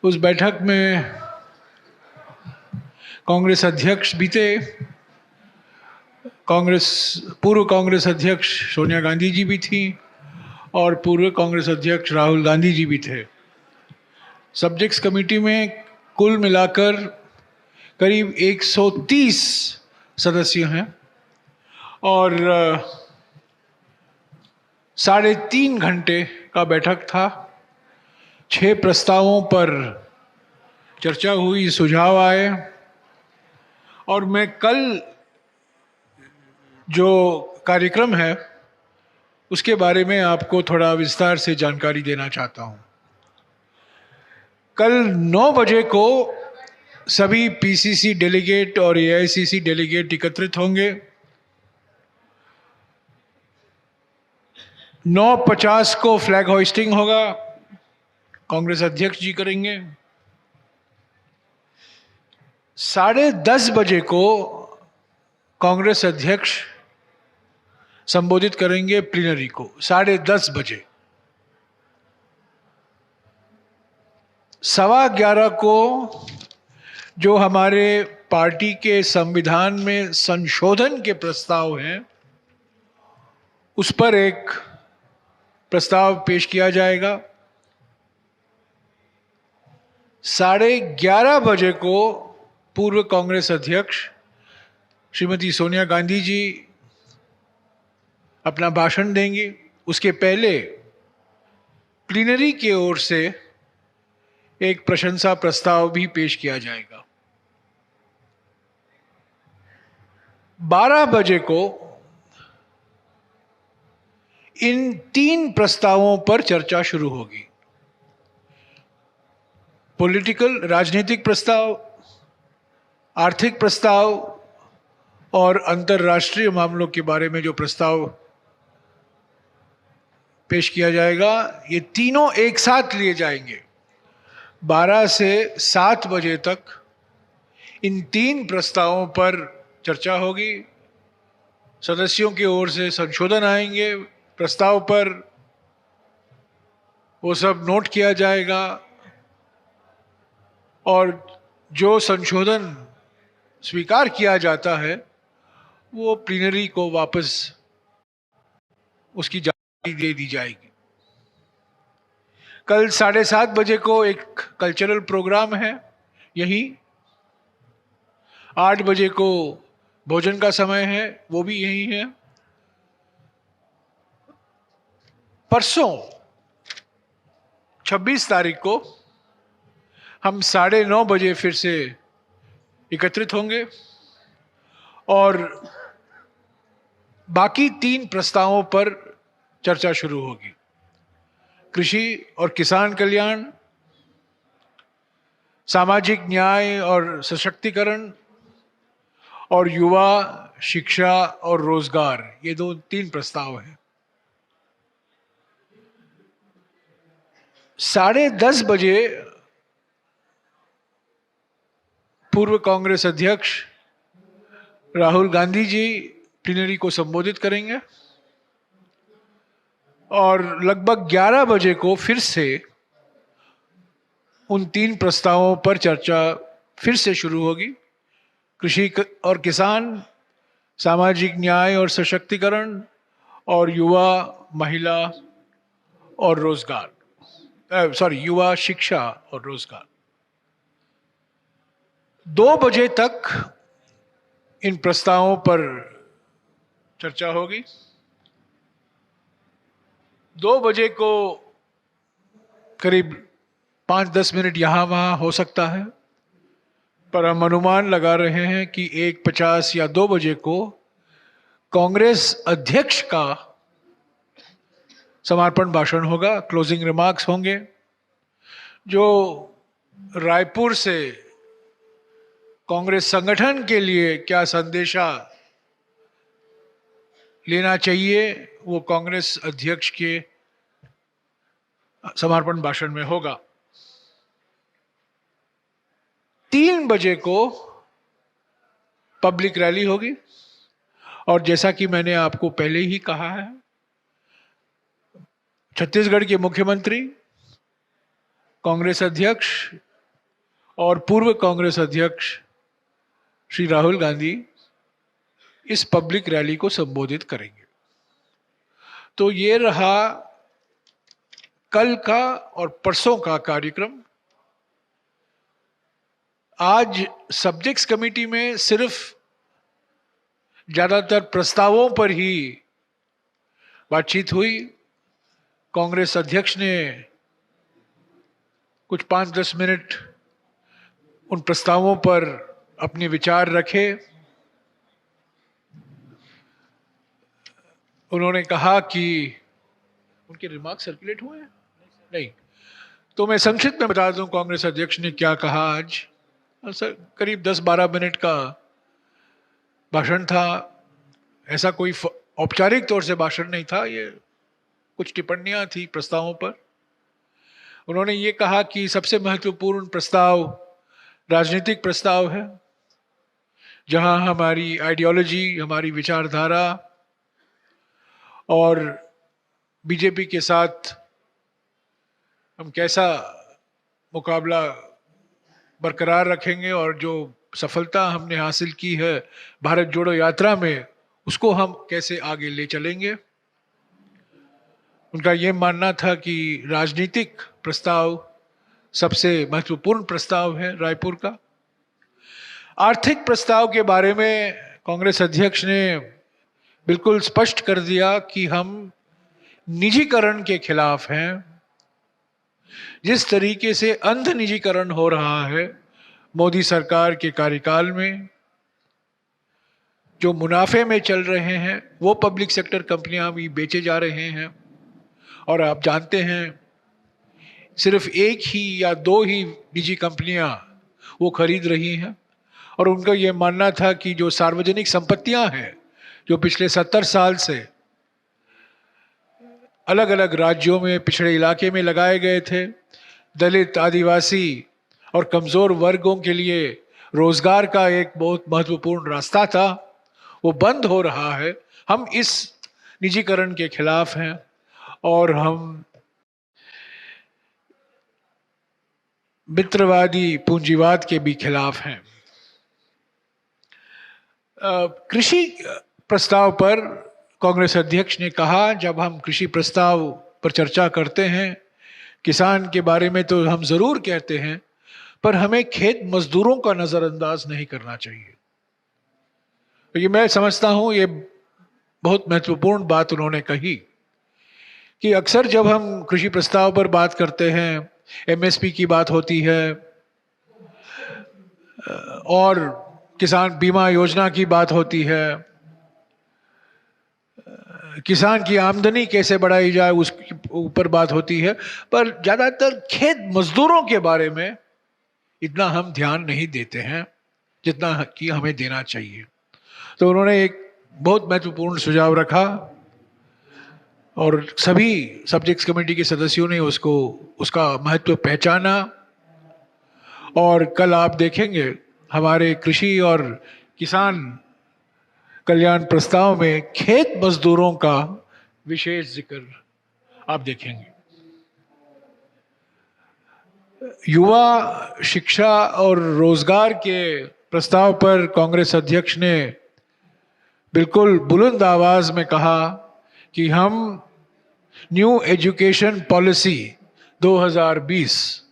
उस बैठक में कांग्रेस अध्यक्ष भी थे, पूर्व कांग्रेस अध्यक्ष सोनिया गांधी जी भी थी और पूर्व कांग्रेस अध्यक्ष राहुल गांधी जी भी थे। सब्जेक्ट्स कमेटी में कुल मिलाकर करीब 130 सदस्य हैं और 3.5 घंटे का बैठक था। 6 प्रस्तावों पर चर्चा हुई, सुझाव आए और मैं कल जो कार्यक्रम है उसके बारे में आपको थोड़ा विस्तार से जानकारी देना चाहता हूं। कल 9 बजे को सभी पीसीसी डेलीगेट और एआईसीसी डेलीगेट एकत्रित होंगे। 9:50 को फ्लैग होइस्टिंग होगा, कांग्रेस अध्यक्ष जी करेंगे। 10:30 बजे को कांग्रेस अध्यक्ष संबोधित करेंगे प्लीनरी को, 10:30 बजे। 11:15 को जो हमारे पार्टी के संविधान में संशोधन के प्रस्ताव हैं उस पर एक प्रस्ताव पेश किया जाएगा। 11:30 बजे को पूर्व कांग्रेस अध्यक्ष श्रीमती सोनिया गांधी जी अपना भाषण देंगी। उसके पहले प्लीनरी की ओर से एक प्रशंसा प्रस्ताव भी पेश किया जाएगा। 12 बजे को इन 3 प्रस्तावों पर चर्चा शुरू होगी। पॉलिटिकल, राजनीतिक प्रस्ताव, आर्थिक प्रस्ताव और अंतर्राष्ट्रीय मामलों के बारे में जो प्रस्ताव पेश किया जाएगा, ये तीनों एक साथ लिए जाएंगे। 12 से 7 बजे तक इन 3 प्रस्तावों पर चर्चा होगी। सदस्यों की ओर से संशोधन आएंगे प्रस्ताव पर, वो सब नोट किया जाएगा और जो संशोधन स्वीकार किया जाता है वो प्लीनरी को वापस उसकी जानकारी दे दी जाएगी। कल 7:30 बजे को एक कल्चरल प्रोग्राम है यही। 8 बजे को भोजन का समय है, वो भी यही है। परसों 26 तारीख को हम 9:30 बजे फिर से एकत्रित होंगे और बाकी 3 प्रस्तावों पर चर्चा शुरू होगी। कृषि और किसान कल्याण, सामाजिक न्याय और सशक्तिकरण और युवा, शिक्षा और रोजगार, ये 3 प्रस्ताव हैं। 10:30 बजे पूर्व कांग्रेस अध्यक्ष राहुल गांधी जी प्लीनरी को संबोधित करेंगे और लगभग 11 बजे को फिर से उन 3 प्रस्तावों पर चर्चा फिर से शुरू होगी। कृषि और किसान, सामाजिक न्याय और सशक्तिकरण और युवा, महिला और रोजगार, युवा, शिक्षा और रोजगार। 2 बजे तक इन प्रस्तावों पर चर्चा होगी। 2 बजे को करीब 5-10 मिनट यहाँ वहाँ हो सकता है, पर हम अनुमान लगा रहे हैं कि 1:50 या 2 बजे को कांग्रेस अध्यक्ष का समर्पण भाषण होगा, क्लोजिंग रिमार्क्स होंगे, जो रायपुर से कांग्रेस संगठन के लिए क्या संदेशा लेना चाहिए वो कांग्रेस अध्यक्ष के समर्पण भाषण में होगा। 3 बजे को पब्लिक रैली होगी और जैसा कि मैंने आपको पहले ही कहा है, छत्तीसगढ़ के मुख्यमंत्री, कांग्रेस अध्यक्ष और पूर्व कांग्रेस अध्यक्ष श्री राहुल गांधी इस पब्लिक रैली को संबोधित करेंगे। तो ये रहा कल का और परसों का कार्यक्रम। आज सब्जेक्ट्स कमेटी में सिर्फ ज्यादातर प्रस्तावों पर ही बातचीत हुई। कांग्रेस अध्यक्ष ने कुछ 5-10 मिनट उन प्रस्तावों पर अपने विचार रखे। उन्होंने कहा कि उनके रिमार्क सर्कुलेट हुए हैं नहीं, तो मैं संक्षिप्त में बता दूं कांग्रेस अध्यक्ष ने क्या कहा। आज करीब 10-12 मिनट का भाषण था। ऐसा कोई औपचारिक तौर से भाषण नहीं था, ये कुछ टिप्पणियां थी प्रस्तावों पर। उन्होंने ये कहा कि सबसे महत्वपूर्ण प्रस्ताव राजनीतिक प्रस्ताव है, जहां हमारी आइडियोलॉजी, हमारी विचारधारा और बीजेपी के साथ हम कैसा मुकाबला बरकरार रखेंगे और जो सफलता हमने हासिल की है भारत जोड़ो यात्रा में, उसको हम कैसे आगे ले चलेंगे। उनका ये मानना था कि राजनीतिक प्रस्ताव सबसे महत्वपूर्ण प्रस्ताव है रायपुर का। आर्थिक प्रस्ताव के बारे में कांग्रेस अध्यक्ष ने बिल्कुल स्पष्ट कर दिया कि हम निजीकरण के खिलाफ हैं। जिस तरीके से अंध निजीकरण हो रहा है मोदी सरकार के कार्यकाल में, जो मुनाफे में चल रहे हैं वो पब्लिक सेक्टर कंपनियां भी बेचे जा रहे हैं। और आप जानते हैं सिर्फ एक ही या दो ही निजी कंपनियां वो खरीद रही हैं। और उनका ये मानना था कि जो सार्वजनिक संपत्तियां हैं, जो पिछले 70 साल से अलग अलग राज्यों में पिछड़े इलाके में लगाए गए थे, दलित, आदिवासी और कमजोर वर्गों के लिए रोजगार का एक बहुत महत्वपूर्ण रास्ता था, वो बंद हो रहा है। हम इस निजीकरण के खिलाफ हैं और हम मित्रवादी पूंजीवाद के भी खिलाफ हैं। कृषि प्रस्ताव पर कांग्रेस अध्यक्ष ने कहा, जब हम कृषि प्रस्ताव पर चर्चा करते हैं, किसान के बारे में तो हम जरूर कहते हैं, पर हमें खेत मजदूरों का नजरअंदाज नहीं करना चाहिए। तो ये मैं समझता हूं ये बहुत महत्वपूर्ण बात उन्होंने कही कि अक्सर जब हम कृषि प्रस्ताव पर बात करते हैं, एमएसपी की बात होती है और किसान बीमा योजना की बात होती है, किसान की आमदनी कैसे बढ़ाई जाए उसके ऊपर बात होती है, पर ज्यादातर खेत मजदूरों के बारे में इतना हम ध्यान नहीं देते हैं जितना कि हमें देना चाहिए। तो उन्होंने एक बहुत महत्वपूर्ण सुझाव रखा और सभी सब्जेक्ट्स कमेटी के सदस्यों ने उसका महत्व पहचाना। और कल आप देखेंगे हमारे कृषि और किसान कल्याण प्रस्ताव में खेत मजदूरों का विशेष जिक्र आप देखेंगे। युवा शिक्षा और रोजगार के प्रस्ताव पर कांग्रेस अध्यक्ष ने बिल्कुल बुलंद आवाज में कहा कि हम new education policy 2020,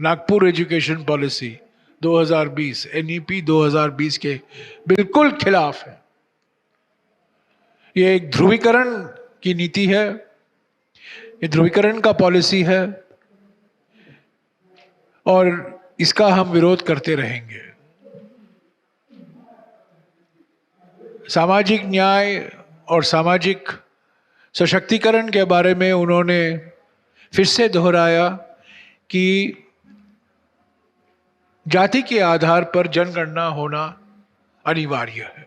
Nagpur education policy 2020, NEP 2020 के बिल्कुल खिलाफ है। ये एक ध्रुवीकरण की नीति है, ये ध्रुवीकरण का पॉलिसी है और इसका हम विरोध करते रहेंगे। सामाजिक न्याय और सामाजिक सशक्तिकरण के बारे में उन्होंने फिर से दोहराया कि जाति के आधार पर जनगणना होना अनिवार्य है।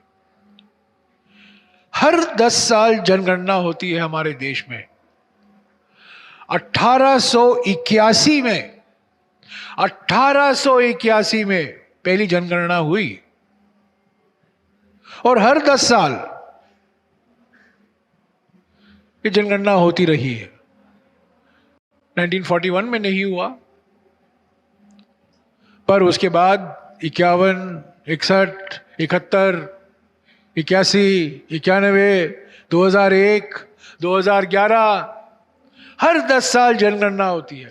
हर 10 साल जनगणना होती है हमारे देश में। 1881 में पहली जनगणना हुई और हर 10 साल ये जनगणना होती रही है। 1941 में नहीं हुआ, पर उसके बाद 51, 61, 71, 81, 91, 2001, 2011, हर 10 साल जनगणना होती है।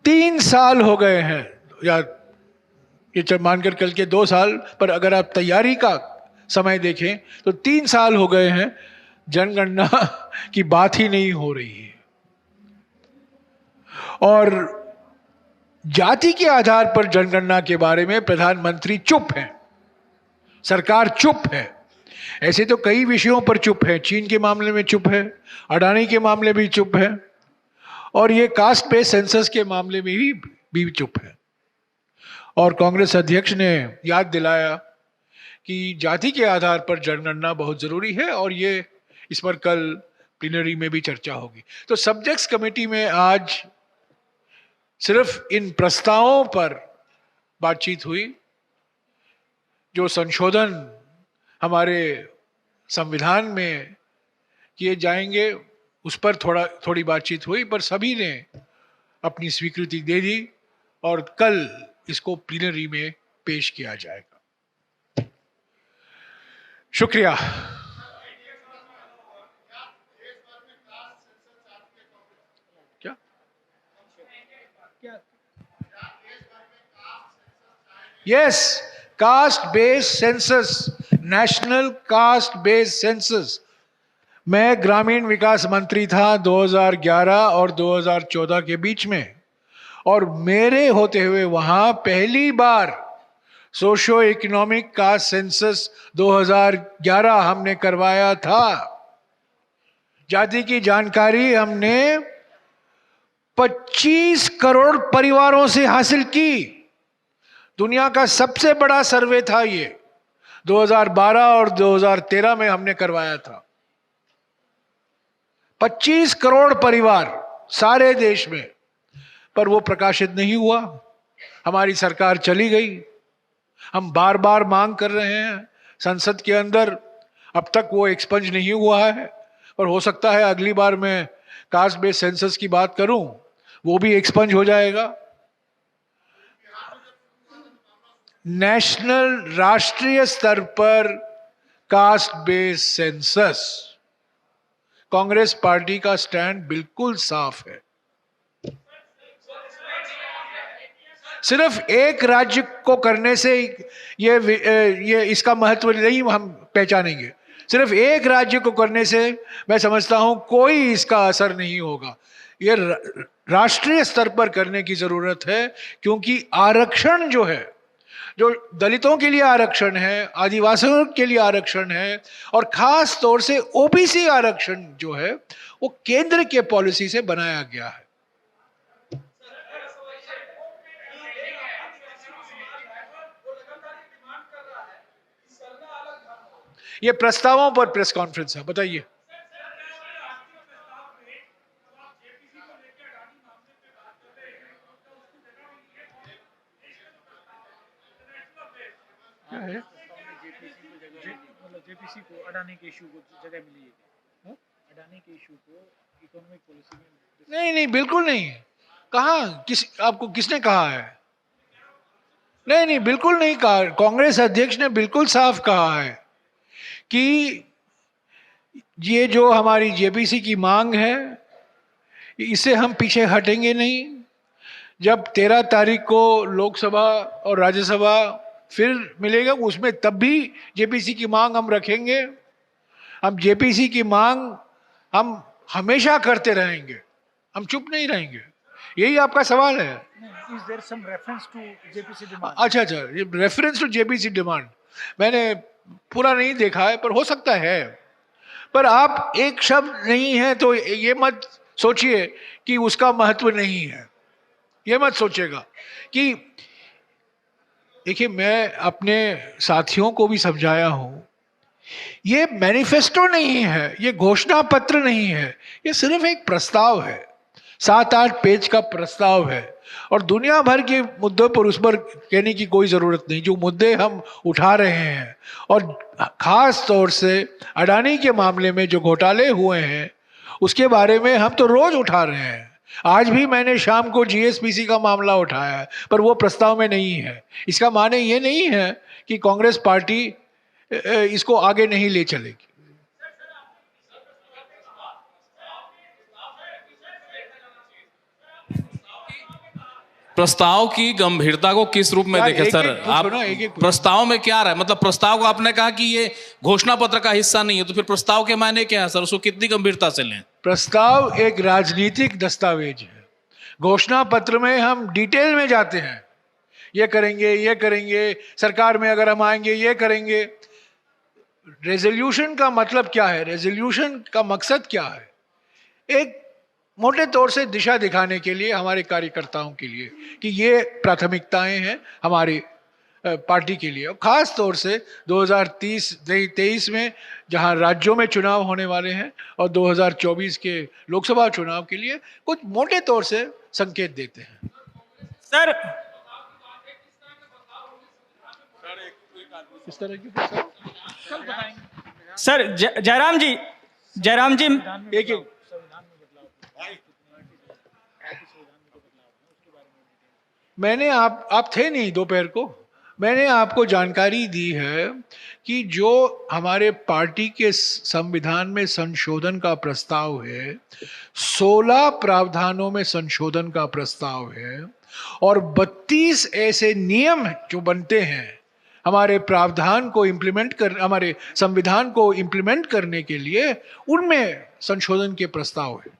3 साल हो गए हैं, या ये मानकर कल के 2 साल, पर अगर आप तैयारी का समय देखें तो 3 साल हो गए हैं, जनगणना की बात ही नहीं हो रही है। और जाति के आधार पर जनगणना के बारे में प्रधानमंत्री चुप है, सरकार चुप है। ऐसे तो कई विषयों पर चुप है, चीन के मामले में चुप है, अडानी के मामले में चुप है, और ये कास्ट बेस्ड सेंसस के मामले में भी चुप है। और कांग्रेस अध्यक्ष ने याद दिलाया कि जाति के आधार पर जनगणना बहुत जरूरी है, और ये इस पर कल प्लीनरी में भी चर्चा होगी। तो सब्जेक्ट्स कमेटी में आज सिर्फ इन प्रस्तावों पर बातचीत हुई। जो संशोधन हमारे संविधान में किए जाएंगे उस पर थोड़ी बातचीत हुई, पर सभी ने अपनी स्वीकृति दे दी और कल इसको प्लीनरी में पेश किया जाएगा। शुक्रिया। क्या yes, caste based census, national caste based census. मैं ग्रामीण विकास मंत्री था 2011 और 2014 के बीच में, और मेरे होते हुए वहां पहली बार सोशो इकोनॉमिक कास्ट सेंसस 2011 हमने करवाया था। जाति की जानकारी हमने 25 करोड़ परिवारों से हासिल की। दुनिया का सबसे बड़ा सर्वे था ये, 2012 और 2013 में हमने करवाया था। 25 करोड़ परिवार सारे देश में, पर वो प्रकाशित नहीं हुआ। हमारी सरकार चली गई। हम बार बार मांग कर रहे हैं संसद के अंदर, अब तक वो एक्सपंज नहीं हुआ है, और हो सकता है अगली बार मैं कास्ट बेस्ड सेंसस की बात करूं वो भी एक्सपंज हो जाएगा। नेशनल, राष्ट्रीय स्तर पर caste based census, Congress party का स्टैंड बिल्कुल साफ है। सिर्फ एक राज्य को करने से ये इसका महत्व नहीं हम पहचानेंगे। सिर्फ एक राज्य को करने से मैं समझता हूं कोई इसका असर नहीं होगा। ये राष्ट्रीय स्तर पर करने की जरूरत है, क्योंकि आरक्षण जो है, जो दलितों के लिए आरक्षण है, आदिवासियों के लिए आरक्षण है, और खास तौर से ओबीसी आरक्षण जो है वो केंद्र के पॉलिसी से बनाया गया है। ये प्रस्तावों पर प्रेस कॉन्फ्रेंस है, बताइए। क्या है? जेपीसी को अडानी के इशू को जगह मिली है, अडानी के इशू को इकोनॉमिक पॉलिसी में। नहीं, बिल्कुल नहीं। कहाँ, आपको किसने कहा है? नहीं, बिल्कुल नहीं कहा। कांग्रेस अध्यक्ष ने बिल्कुल साफ कहा है कि ये जो हमारी जेपीसी की मांग है, इससे हम पीछे हटेंगे नहीं। जब 13 तारीख को लोकसभा और राज्यसभा फिर मिलेगा, उसमें तब भी जेपीसी की मांग हम रखेंगे। हम जेपीसी की मांग हम हमेशा करते रहेंगे, हम चुप नहीं रहेंगे। यही आपका सवाल है? Is there some reference to JPC demand? अच्छा, ये रेफरेंस टू जेपीसी डिमांड मैंने पूरा नहीं देखा है, पर हो सकता है। पर आप एक शब्द नहीं है तो ये मत सोचिए कि उसका महत्व नहीं है। ये मत सोचिएगा कि, देखिए, मैं अपने साथियों को भी समझाया हूं, ये मैनिफेस्टो नहीं है, ये घोषणा पत्र नहीं है, ये सिर्फ एक प्रस्ताव है, 7-8 पेज का प्रस्ताव है। और दुनिया भर के मुद्दों पर उस पर कहने की कोई जरूरत नहीं। जो मुद्दे हम उठा रहे हैं, और खास तौर से अडानी के मामले में जो घोटाले हुए हैं, उसके बारे में हम तो रोज उठा रहे हैं। आज भी मैंने शाम को जीएसपीसी का मामला उठाया है, पर वो प्रस्ताव में नहीं है। इसका माने ये नहीं है कि कांग्रेस पार्टी इसको आगे नहीं ले चलेगी। प्रस्ताव की गंभीरता को किस रूप में यार, देखें एक सर? एक पूछो आप ना, एक एक पूछो। प्रस्ताव में क्या रहा है? मतलब प्रस्ताव को आपने कहा कि ये घोषणा पत्र का हिस्सा नहीं है, तो फिर प्रस्ताव के मायने क्या है सर? उसको कितनी गंभीरता से लें? प्रस्ताव एक राजनीतिक दस्तावेज है। घोषणा पत्र में हम डिटेल में जाते हैं, ये करेंगे, सरकार में अगर हम आएंगे ये करेंगे। रेजोल्यूशन का मतलब क्या है? रेजोल्यूशन का मकसद क्या है? एक मोटे तौर से दिशा दिखाने के लिए हमारे कार्यकर्ताओं के लिए कि ये प्राथमिकताएं हैं हमारी पार्टी के लिए, और खास तौर से 2023 में जहां राज्यों में चुनाव होने वाले हैं और 2024 के लोकसभा चुनाव के लिए कुछ मोटे तौर से संकेत देते हैं। सर इस तरह की प्रस्ताव सर जयराम जी एक एक मैंने आप थे नहीं दोपहर को, मैंने आपको जानकारी दी है कि जो हमारे पार्टी के संविधान में संशोधन का प्रस्ताव है, 16 प्रावधानों में संशोधन का प्रस्ताव है और 32 ऐसे नियम जो बनते हैं हमारे प्रावधान को हमारे संविधान को इम्प्लीमेंट करने के लिए, उनमें संशोधन के प्रस्ताव है।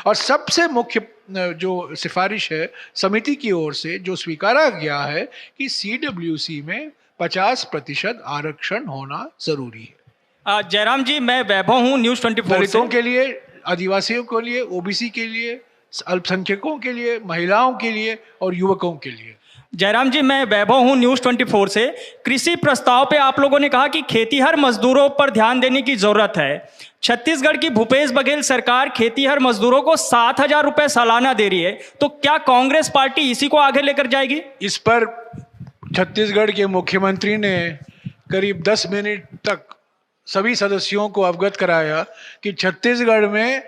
और सबसे मुख्य जो सिफारिश है समिति की ओर से जो स्वीकारा गया है कि सीडब्ल्यूसी में 50% आरक्षण होना जरूरी है। जयराम जी, मैं वैभव हूँ न्यूज़ 24 दलितों से। के लिए, आदिवासियों के लिए, ओबीसी के लिए, अल्पसंख्यकों के लिए, महिलाओं के लिए और युवकों के लिए। जयराम जी, मैं वैभव हूँ न्यूज़ 24 से। कृषि प्रस्ताव पे आप लोगों ने कहा कि खेतीहर मजदूरों पर ध्यान देने की जरूरत है। छत्तीसगढ़ की भूपेश बघेल सरकार खेतीहर मजदूरों को 7,000 रुपए सालाना दे रही है, तो क्या कांग्रेस पार्टी इसी को आगे लेकर जाएगी? इस पर छत्तीसगढ़ के मुख्यमंत्री ने करीब 10 मिनट तक सभी सदस्यों को अवगत कराया कि छत्तीसगढ़ में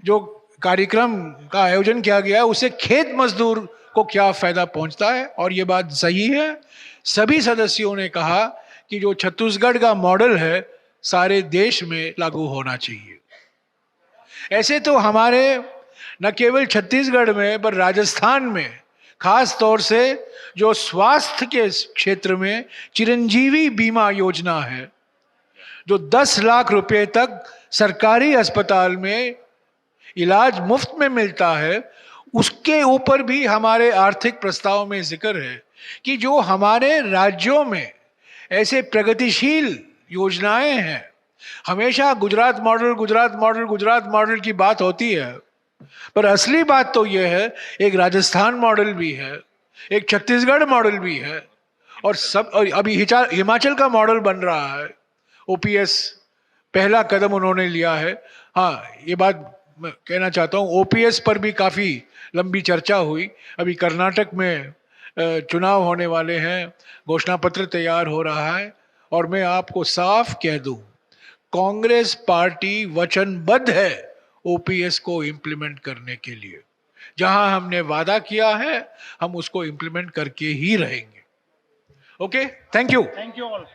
जो कार्यक्रम का आयोजन किया गया उससे खेत मजदूर को क्या फायदा पहुंचता है, और ये बात सही है। सभी सदस्यों ने कहा कि जो छत्तीसगढ़ का मॉडल है सारे देश में लागू होना चाहिए। ऐसे तो हमारे न केवल छत्तीसगढ़ में पर राजस्थान में खास तौर से जो स्वास्थ्य के क्षेत्र में चिरंजीवी बीमा योजना है, जो 10 लाख रुपए तक सरकारी अस्पताल में इलाज मुफ्त में मिलता है, उसके ऊपर भी हमारे आर्थिक प्रस्ताव में जिक्र है कि जो हमारे राज्यों में ऐसे प्रगतिशील योजनाएं हैं। हमेशा गुजरात मॉडल की बात होती है, पर असली बात तो यह है एक राजस्थान मॉडल भी है, एक छत्तीसगढ़ मॉडल भी है, और अभी हिमाचल का मॉडल बन रहा है। ओपीएस पहला कदम उन्होंने लिया है। हाँ, ये बात मैं कहना चाहता हूँ, ओपीएस पर भी काफ़ी लंबी चर्चा हुई। अभी कर्नाटक में चुनाव होने वाले हैं, घोषणा पत्र तैयार हो रहा है, और मैं आपको साफ कह दूं, कांग्रेस पार्टी वचनबद्ध है ओपीएस को इम्प्लीमेंट करने के लिए। जहां हमने वादा किया है हम उसको इम्प्लीमेंट करके ही रहेंगे। Okay, thank you. Thank you all.